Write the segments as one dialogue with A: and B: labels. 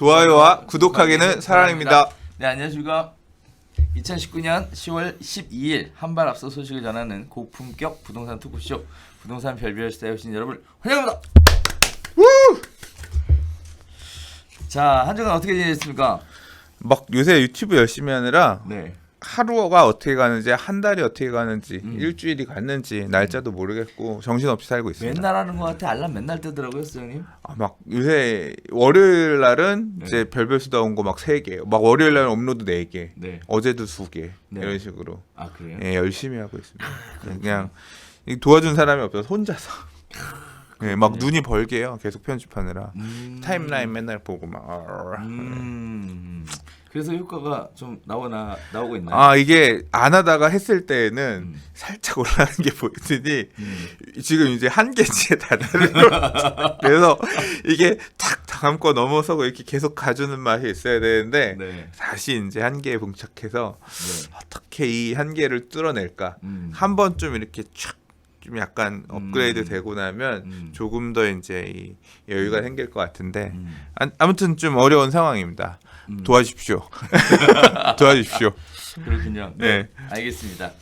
A: 좋아요와 구독하기는 사랑입니다.
B: 네, 안녕하십니까. 2019년 10월 12일 한 발 앞서 소식을 전하는 고품격 부동산 토크쇼 부동산 별별 스타에 오신 여러분 환영합니다. 자, 한 주간 어떻게 지내셨습니까?
A: 막 요새 유튜브 열심히 하느라
B: 네.
A: 하루가 어떻게 가는지, 한 달이 어떻게 가는지, 일주일이 갔는지 날짜도 모르겠고 정신없이 살고 있습니다.
B: 맨날 하는 것 같아. 알람 맨날 뜨더라고요, 수장님.
A: 막 요새 월요일 날은
B: 네.
A: 이제 별별 수다 온 거 막 3개, 막 월요일 날은 업로드 4개,
B: 네.
A: 어제도 2개
B: 네.
A: 이런 식으로
B: 아, 그래요?
A: 예, 열심히 하고 있습니다. 그냥 도와준 사람이 없어서 혼자서. 예, 막 눈이 벌게요. 계속 편집하느라 타임라인 맨날 보고 막.
B: 그래서 효과가 좀 나오고 있나요?
A: 아, 이게 안 하다가 했을 때는 살짝 올라가는 게 보이더니 지금 이제 한계치에 달하는 그래서 이게 탁 다음 거 넘어서고 이렇게 계속 가주는 맛이 있어야 되는데
B: 네.
A: 다시 이제 한계에 봉착해서
B: 네.
A: 어떻게 이 한계를 뚫어낼까. 한 번 좀 이렇게 좀 약간 업그레이드 되고 나면 조금 더 이제 이 여유가 생길 것 같은데 아무튼 좀 어려운 상황입니다. 도와주십시오. 도와주십시오.
B: 그렇군요. 네.
A: 네.
B: 알겠습니다.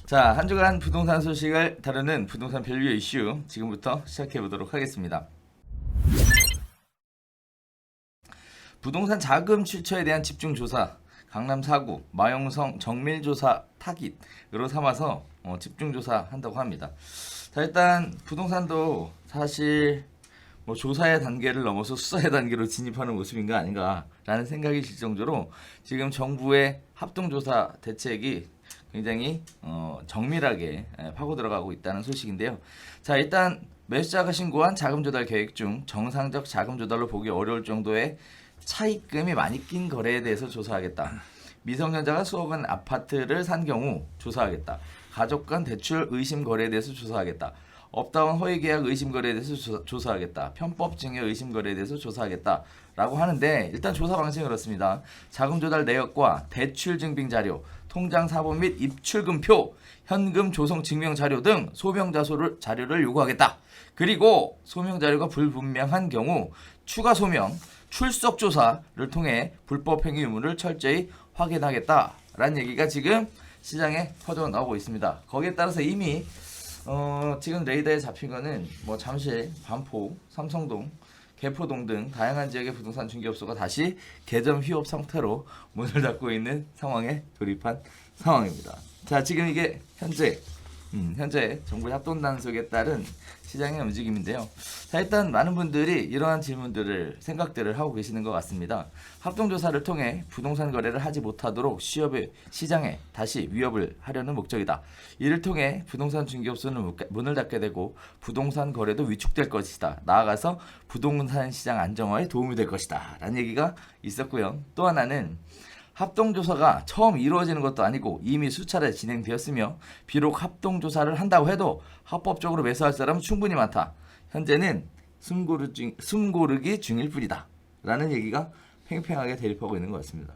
B: 자, 한 주간 부동산 소식을 다루는 부동산 별뷰 이슈 지금부터 시작해 보도록 하겠습니다. 부동산 자금 출처에 대한 집중 조사, 강남 4구 마용성 정밀 조사 타깃으로 삼아서 집중 조사 한다고 합니다. 자, 일단 부동산도 사실 뭐 조사의 단계를 넘어서 수사의 단계로 진입하는 모습인가 아닌가라는 생각이 들 정도로 지금 정부의 합동조사 대책이 굉장히 정밀하게 파고 들어가고 있다는 소식인데요. 자, 일단 매수자가 신고한 자금 조달 계획 중 정상적 자금 조달로 보기 어려울 정도의 차입금이 많이 낀 거래에 대해서 조사하겠다. 미성년자가 수억 원 아파트를 산 경우 조사하겠다. 가족 간 대출 의심 거래에 대해서 조사하겠다. 업다운 허위 계약 의심 거래에 대해서 조사하겠다. 편법 증여 의심 거래에 대해서 조사하겠다. 라고 하는데 일단 조사 방식은 그렇습니다. 자금 조달 내역과 대출 증빙 자료, 통장 사본 및 입출금표, 현금 조성 증명 자료 등 소명 자료를 요구하겠다. 그리고 소명 자료가 불분명한 경우 추가 소명, 출석 조사를 통해 불법 행위 유무를 철저히 확인하겠다라는 얘기가 지금 시장에 퍼져 나오고 있습니다. 거기에 따라서 이미 지금 레이더에 잡힌 거는 뭐 잠실, 반포, 삼성동, 개포동 등 다양한 지역의 부동산 중개업소가 다시 개점 휴업 상태로 문을 닫고 있는 상황에 돌입한 상황입니다. 자, 지금 이게 현재 정부의 합동 단속에 따른 시장의 움직임인데요. 자, 일단 많은 분들이 이러한 질문들을 생각들을 하고 계시는 것 같습니다. 합동조사를 통해 부동산 거래를 하지 못하도록 시장에 다시 위협을 하려는 목적이다. 이를 통해 부동산 중개업소는 문을 닫게 되고 부동산 거래도 위축될 것이다. 나아가서 부동산 시장 안정화에 도움이 될 것이다. 라는 얘기가 있었고요. 또 하나는 합동조사가 처음 이루어지는 것도 아니고 이미 수차례 진행되었으며 비록 합동조사를 한다고 해도 합법적으로 매수할 사람은 충분히 많다. 현재는 숨고르기 중일 뿐이다. 라는 얘기가 팽팽하게 대립하고 있는 것 같습니다.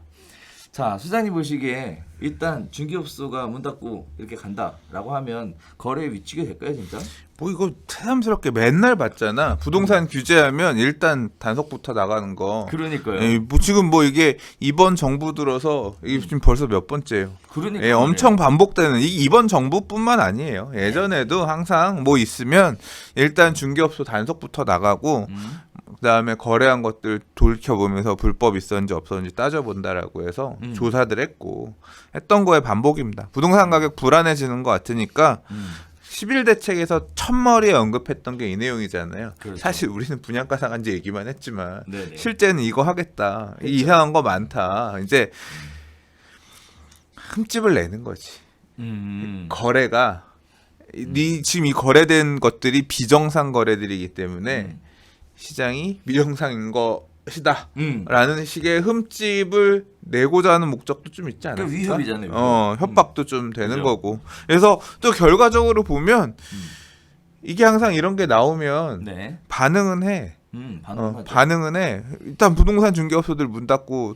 B: 자, 수장님 보시기에 일단 중개업소가 문 닫고 이렇게 간다라고 하면 거래에 위축이 될까요, 진짜?
A: 뭐 이거 새삼스럽게 맨날 봤잖아. 부동산 규제하면 일단 단속부터 나가는 거.
B: 그러니까요.
A: 예, 뭐 지금 뭐 이게 이번 정부 들어서 이게 지금 벌써 몇 번째예요.
B: 그러니까
A: 예, 엄청 반복되는 이번 정부뿐만 아니에요. 예전에도 항상 뭐 있으면 일단 중개업소 단속부터 나가고 그다음에 거래한 것들 돌이켜보면서 불법 있었는지 없었는지 따져본다라고 해서 조사들 했던 거의 반복입니다. 부동산 가격 불안해지는 것 같으니까 11대책에서 첫머리에 언급했던 게 이 내용이잖아요.
B: 그렇죠.
A: 사실 우리는 분양가 상한제 얘기만 했지만
B: 네네.
A: 실제는 이거 하겠다.
B: 그렇죠.
A: 이상한 거 많다. 이제 흠집을 내는 거지. 거래가 지금 이 거래된 것들이 비정상 거래들이기 때문에 시장이 미정상인 것이다 라는 식의 흠집을 내고자 하는 목적도 좀 있지 않을까?
B: 위협이잖아요. 위협.
A: 협박도 좀 되는
B: 그죠.
A: 거고. 그래서 또 결과적으로 보면 이게 항상 이런 게 나오면
B: 네.
A: 반응은 해.
B: 반응하죠.
A: 반응은 해. 일단 부동산 중개업소들 문 닫고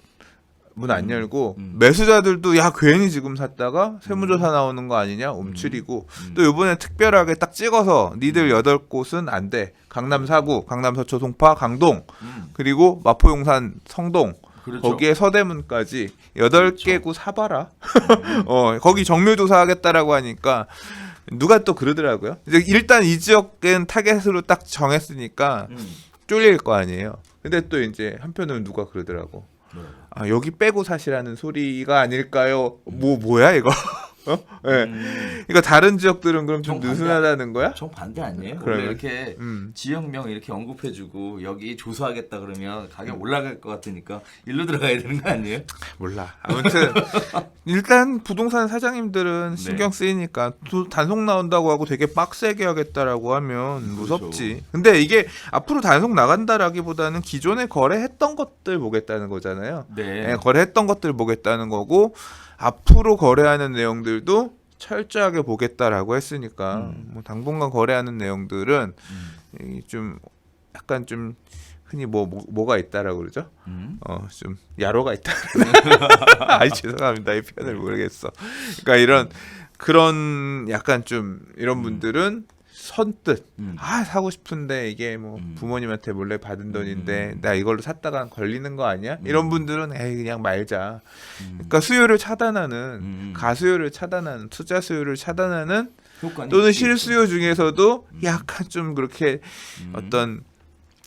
A: 문 안 열고 매수자들도 야 괜히 지금 샀다가 세무조사 나오는 거 아니냐 움츠리고 또 이번에 특별하게 딱 찍어서 니들 8곳은 안 돼. 강남 4구, 강남 서초 송파, 강동 그리고 마포 용산 성동
B: 그렇죠.
A: 거기에 서대문까지 8개 구 사봐라. 거기 정밀조사 하겠다라고 하니까 누가 또 그러더라고요. 이제 일단 이 지역은 타겟으로 딱 정했으니까 쫄릴 거 아니에요. 근데 또 이제 한편으로는 누가 그러더라고. 아, 여기 빼고 사시라는 소리가 아닐까요? 뭐야 이거? 그러니까 다른 지역들은 그럼 좀 느슨하다는 거야?
B: 정 반대 아니에요?
A: 그러면?
B: 원래 이렇게 지역명 이렇게 언급해주고 여기 조사하겠다 그러면 가격 올라갈 것 같으니까 일로 들어가야 되는 거 아니에요?
A: 몰라. 아무튼 일단 부동산 사장님들은 신경 쓰이니까 또 단속 나온다고 하고 되게 빡세게 하겠다라고 하면 무섭지.
B: 그렇죠.
A: 근데 이게 앞으로 단속 나간다라기보다는 기존에 거래했던 것들 보겠다는 거잖아요.
B: 네.
A: 거래했던 것들 보겠다는 거고 앞으로 거래하는 내용들도 철저하게 보겠다라고 했으니까 뭐 당분간 거래하는 내용들은 좀 약간 좀 흔히 뭐가 있다라고 그러죠? 좀 야로가 있다. 아이 죄송합니다. 이 표현을 모르겠어. 그러니까 이런 그런 약간 좀 이런 분들은 선뜻 사고 싶은데 이게 뭐 부모님한테 몰래 받은 돈인데 나 이걸로 샀다가 걸리는 거 아니야? 이런 분들은 에이 그냥 말자. 그러니까 수요를 차단하는 가수요를 차단하는 투자 수요를 차단하는 또는 실수요 중에서도 약간 좀 그렇게 어떤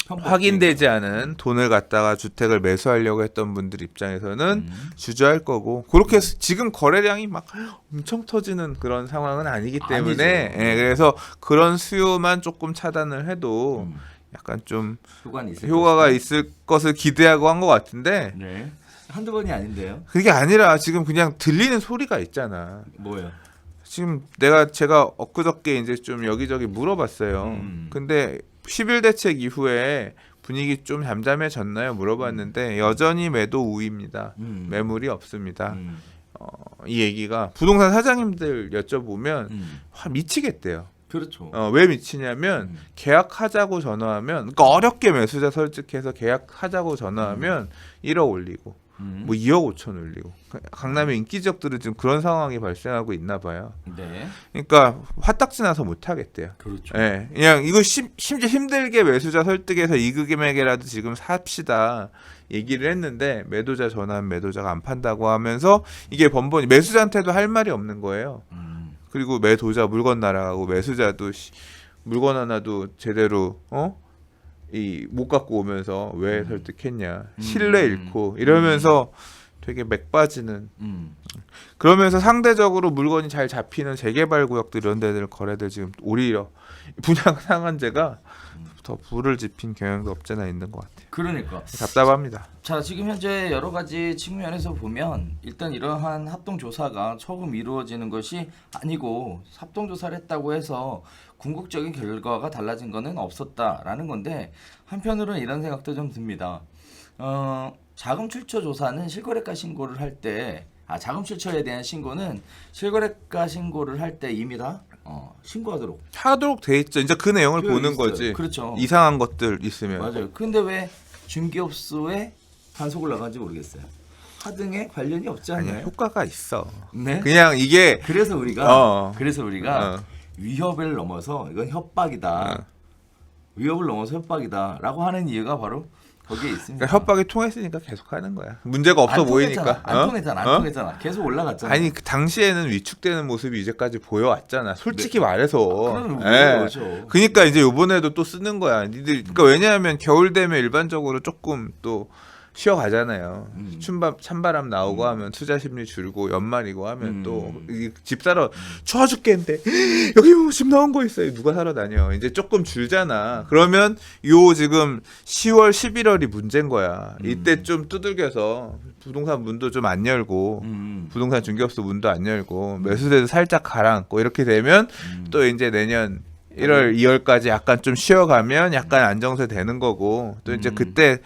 A: 확인되지 않은 돈을 갖다가 주택을 매수하려고 했던 분들 입장에서는 주저할 거고 그렇게 지금 거래량이 막 엄청 터지는 그런 상황은 아니기 때문에 그래서 그런 수요만 조금 차단을 해도 약간 좀 효과가 있을 것을 기대하고 한 것 같은데
B: 네. 한두 번이 아닌데요?
A: 그게 아니라 지금 그냥 들리는 소리가 있잖아.
B: 뭐요?
A: 지금 제가 엊그저께 이제 좀 여기저기 물어봤어요. 근데 10일 대책 이후에 분위기 좀 잠잠해졌나요? 물어봤는데 여전히 매도 우위입니다. 매물이 없습니다. 이 얘기가 부동산 사장님들 여쭤보면 미치겠대요.
B: 그렇죠.
A: 왜 미치냐면 계약하자고 전화하면 그러니까 어렵게 매수자 설득해서 계약하자고 전화하면 1억 올리고 뭐 2억 5천 올리고 강남의 인기 지역들은 지금 그런 상황이 발생하고 있나 봐요.
B: 네.
A: 그러니까 화딱지 나서 못 하겠대요.
B: 그렇죠.
A: 예, 그냥 이거 심지어 힘들게 매수자 설득해서 이 금액이라도 지금 삽시다 얘기를 했는데 매도자 전화하면 매도자가 안 판다고 하면서 이게 번번이 매수자한테도 할 말이 없는 거예요. 그리고 매도자 물건 날아가고 매수자도 물건 하나도 제대로 못 갖고 오면서 왜 설득했냐 신뢰 잃고 이러면서 되게 맥 빠지는 그러면서 상대적으로 물건이 잘 잡히는 재개발 구역들 이런 데들 거래들 지금 오히려 분양 상한제가 더 불을 지핀 경향도 없잖아 있는 것 같아요.
B: 그러니까
A: 답답합니다.
B: 자 지금 현재 여러 가지 측면에서 보면 일단 이러한 합동 조사가 처음 이루어지는 것이 아니고 합동 조사를 했다고 해서 궁극적인 결과가 달라진 것은 없었다라는 건데 한편으로는 이런 생각도 좀 듭니다. 자금 출처 조사는 실거래가 신고를 할 때 자금 출처에 대한 신고는 실거래가 신고를 할 때 이미 다 신고하도록
A: 돼 있죠. 이제 그 내용을 보는
B: 있어요.
A: 거지.
B: 그렇죠.
A: 이상한 것들 있으면.
B: 맞아요. 근데 왜 중개업소에 단속을 나간지 모르겠어요. 하등에 관련이 없지 않나요?
A: 아니야 효과가 있어.
B: 네.
A: 그냥 이게
B: 그래서 우리가
A: 어.
B: 위협을 넘어서 이건 협박이다. 위협을 넘어서 협박이다라고 하는 이유가 바로 거기에 있습니다.
A: 그러니까 협박이 통했으니까 계속 하는 거야. 문제가 없어
B: 안
A: 보이니까.
B: 안 통했잖아. 계속 올라갔잖아.
A: 아니 그 당시에는 위축되는 모습이 이제까지 보여왔잖아. 솔직히 말해서.
B: 그러면
A: 예.
B: 거죠.
A: 그러니까 이제 이번에도 또 쓰는 거야. 니들 그러니까 왜냐하면 겨울 되면 일반적으로 조금 또 쉬어가잖아요. 찬바람 나오고 하면 투자 심리 줄고 연말이고 하면 또 집 사러 추워 죽겠는데 여기 뭐 집 나온 거 있어요. 누가 사러 다녀. 이제 조금 줄잖아. 그러면 요 지금 10월 11월이 문제인 거야. 이때 좀 두들겨서 부동산 문도 좀 안 열고 부동산 중개업소 문도 안 열고 매수세도 살짝 가라앉고 이렇게 되면 또 이제 내년 1월 2월까지 약간 좀 쉬어가면 약간 안정세 되는 거고 또 이제 그때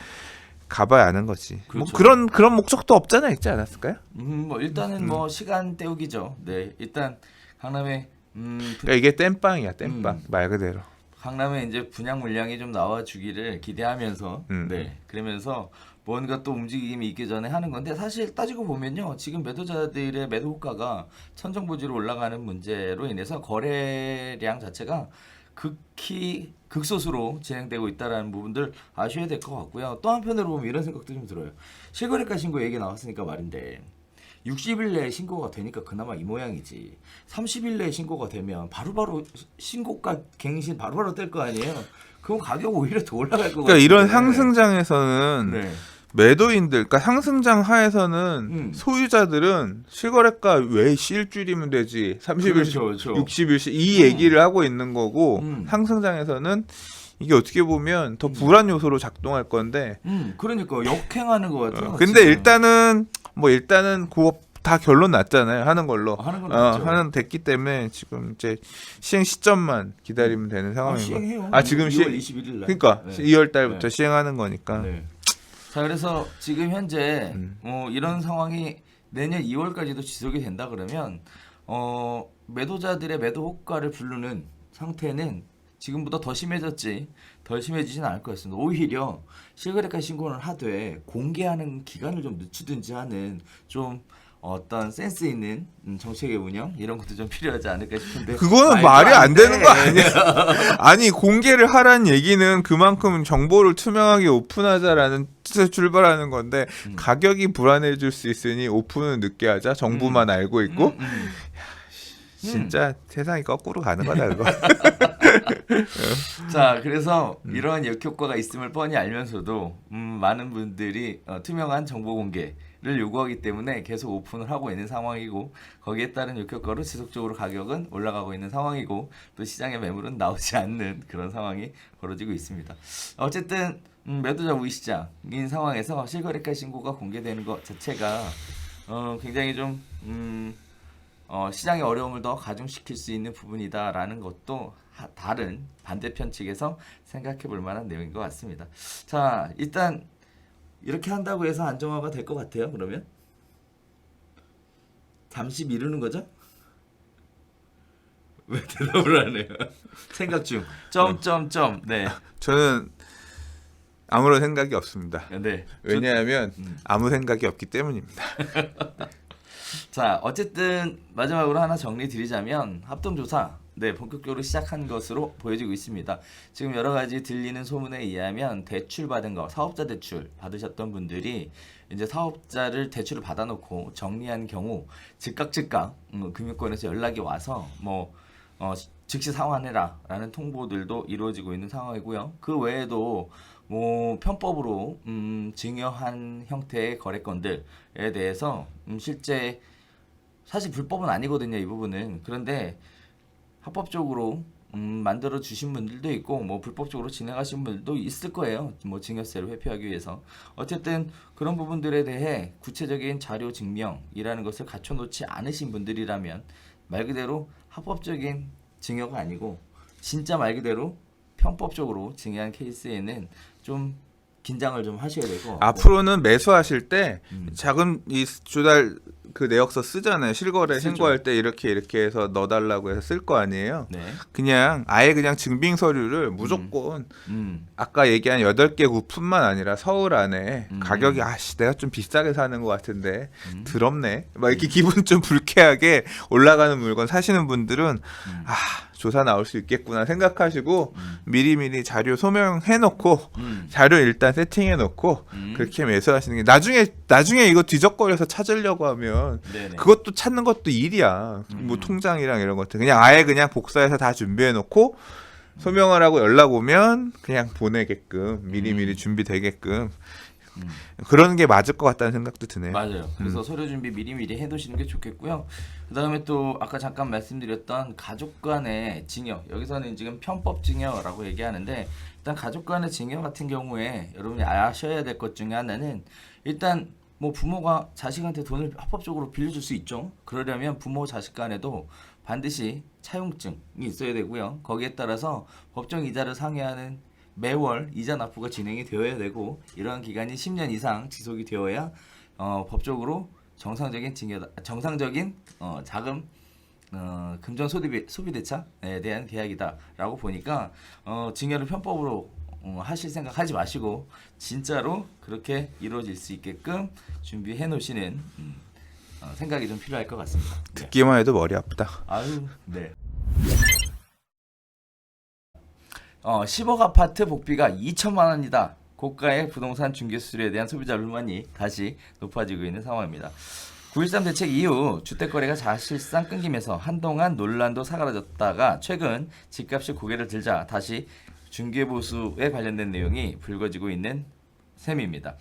A: 가봐야 아는 거지.
B: 그렇죠.
A: 뭐 그런 목적도 없잖아 있지 않았을까요?
B: 뭐 일단은 뭐 시간 때우기죠. 네, 일단 강남에
A: 그러니까 이게 땜빵이야, 땜빵 말 그대로.
B: 강남에 이제 분양 물량이 좀 나와주기를 기대하면서 네, 그러면서 뭔가 또 움직임이 있기 전에 하는 건데 사실 따지고 보면요. 지금 매도자들의 매도 호가가 천정부지로 올라가는 문제로 인해서 거래량 자체가 극히 극소수로 진행되고 있다라는 부분들 아셔야 될 것 같고요. 또 한편으로 보면 이런 생각도 좀 들어요. 실거래가 신고 얘기 나왔으니까 말인데 60일 내에 신고가 되니까 그나마 이 모양이지. 30일 내에 신고가 되면 바로바로 신고가 갱신 바로바로 뜰 거 아니에요. 그럼 가격 오히려 더 올라갈 것 같아요.
A: 그러니까 이런 상승장에서는
B: 네.
A: 매도인들, 그러니까 상승장 하에서는
B: 음.
A: 소유자들은 실거래가 왜 일주일이면 되지 30일,
B: 그렇죠.
A: 60일씩 이 얘기를 하고 있는 거고 상승장에서는 이게 어떻게 보면 더 불안 요소로 작동할 건데
B: 그러니까 역행하는 것 같아요.
A: 근데
B: 지금.
A: 일단은 그거 다 결론 났잖아요. 하는 걸로.
B: 하는 건 맞죠.
A: 하는 됐기 때문에 지금 이제 시행 시점만 기다리면 되는 상황인
B: 시행해요.
A: 거예요. 지금
B: 2월 21일 날.
A: 그러니까
B: 네.
A: 2월 달부터
B: 네.
A: 시행하는 거니까.
B: 네. 자, 그래서 지금 현재 이런 상황이 내년 2월까지도 지속이 된다 그러면 매도자들의 매도 호가를 부르는 상태는 지금보다 더 심해졌지 덜 심해지진 않을 것 같습니다. 오히려 실거래가 신고를 하되 공개하는 기간을 좀 늦추든지 하는 좀 어떤 센스 있는 정책의 운영 이런 것도 좀 필요하지 않을까 싶은데
A: 그거는 말이 안 되는 거 아니야? 아니 공개를 하란 얘기는 그만큼 정보를 투명하게 오픈하자라는 뜻에서 출발하는 건데 가격이 불안해질 수 있으니 오픈은 늦게 하자. 정부만 알고 있고 진짜 세상이 거꾸로 가는 거다 그거.
B: 자, 그래서 이러한 역효과가 있음을 뻔히 알면서도 많은 분들이 투명한 정보 공개를 요구하기 때문에 계속 오픈을 하고 있는 상황이고 거기에 따른 역효과로 지속적으로 가격은 올라가고 있는 상황이고 또 시장의 매물은 나오지 않는 그런 상황이 벌어지고 있습니다. 어쨌든 매도자 우위 시장인 상황에서 실거래가 신고가 공개되는 것 자체가 굉장히 좀 시장의 어려움을 더 가중시킬 수 있는 부분이다라는 것도 다른 반대편 측에서 생각해 볼 만한 내용인 것 같습니다. 자, 일단 이렇게 한다고 해서 안정화가 될 것 같아요. 그러면 잠시 미루는 거죠? 왜 대답을 안 해요? 생각 중. 점점점. 네.
A: 저는 아무런 생각이 없습니다.
B: 네.
A: 왜냐하면 아무 생각이 없기 때문입니다.
B: 자, 어쨌든 마지막으로 하나 정리 드리자면 합동조사 본격적으로 시작한 것으로 보여지고 있습니다. 지금 여러 가지 들리는 소문에 의하면 대출 받은 거, 사업자 대출 받으셨던 분들이 이제 사업자를 대출을 받아놓고 정리한 경우 즉각 금융권에서 연락이 와서 즉시 상환해라라는 통보들도 이루어지고 있는 상황이고요. 그 외에도 편법으로 증여한 형태의 거래건들에 대해서 실제 사실 불법은 아니거든요, 이 부분은. 그런데 합법적으로 만들어 주신 분들도 있고 불법적으로 진행하신 분들도 있을 거예요. 증여세를 회피하기 위해서. 어쨌든 그런 부분들에 대해 구체적인 자료 증명이라는 것을 갖춰놓지 않으신 분들이라면 말 그대로 합법적인 증여가 아니고 진짜 말 그대로 편법적으로 증여한 케이스에는 좀 긴장을 좀 하셔야 되고
A: 앞으로는 매수하실 때 작은 이 조달 그 내역서 쓰잖아요. 실거래
B: 쓰죠.
A: 신고할 때 이렇게 해서 넣어달라고 해서 쓸 거 아니에요.
B: 네.
A: 그냥 아예 그냥 증빙 서류를 무조건 아까 얘기한 8개 구뿐만 아니라 서울 안에 가격이 내가 좀 비싸게 사는 것 같은데 더럽네. 막 이렇게 기분 좀 불쾌하게 올라가는 물건 사시는 분들은 조사 나올 수 있겠구나 생각하시고 미리미리 자료 소명해놓고 자료 일단 세팅해놓고 그렇게 매수하시는 게 나중에 이거 뒤적거려서 찾으려고 하면
B: 네네.
A: 그것도 찾는 것도 일이야. 통장이랑 이런 것들 그냥 아예 그냥 복사해서 다 준비해놓고 소명을 하고 연락 오면 그냥 보내게끔 미리미리 준비되게끔 그러는 게 맞을 것 같다는 생각도 드네요.
B: 맞아요. 그래서 서류 준비 미리미리 해두시는 게 좋겠고요. 그다음에 또 아까 잠깐 말씀드렸던 가족 간의 증여, 여기서는 지금 편법 증여라고 얘기하는데 일단 가족 간의 증여 같은 경우에 여러분이 아셔야 될 것 중에 하나는 일단 부모가 자식한테 돈을 합법적으로 빌려줄 수 있죠. 그러려면 부모 자식 간에도 반드시 차용증이 있어야 되고요. 거기에 따라서 법정 이자를 상회하는 매월 이자 납부가 진행이 되어야 되고 이러한 기간이 10년 이상 지속이 되어야 법적으로 정상적인 자금 금전 소비 대차에 대한 계약이다라고 보니까 증여를 편법으로 하실 생각 하지 마시고 진짜로 그렇게 이루어질 수 있게끔 준비해 놓으시는 생각이 좀 필요할 것 같습니다. 네.
A: 듣기만 해도 머리 아프다.
B: 아유, 네. 10억 아파트 복비가 2천만 원이다. 고가의 부동산 중개 수수료에 대한 소비자 불만이 다시 높아지고 있는 상황입니다. 9.13 대책 이후 주택 거래가 사실상 끊기면서 한동안 논란도 사라졌다가 최근 집값이 고개를 들자 다시 중개 보수에 관련된 내용이 불거지고 있는 셈입니다.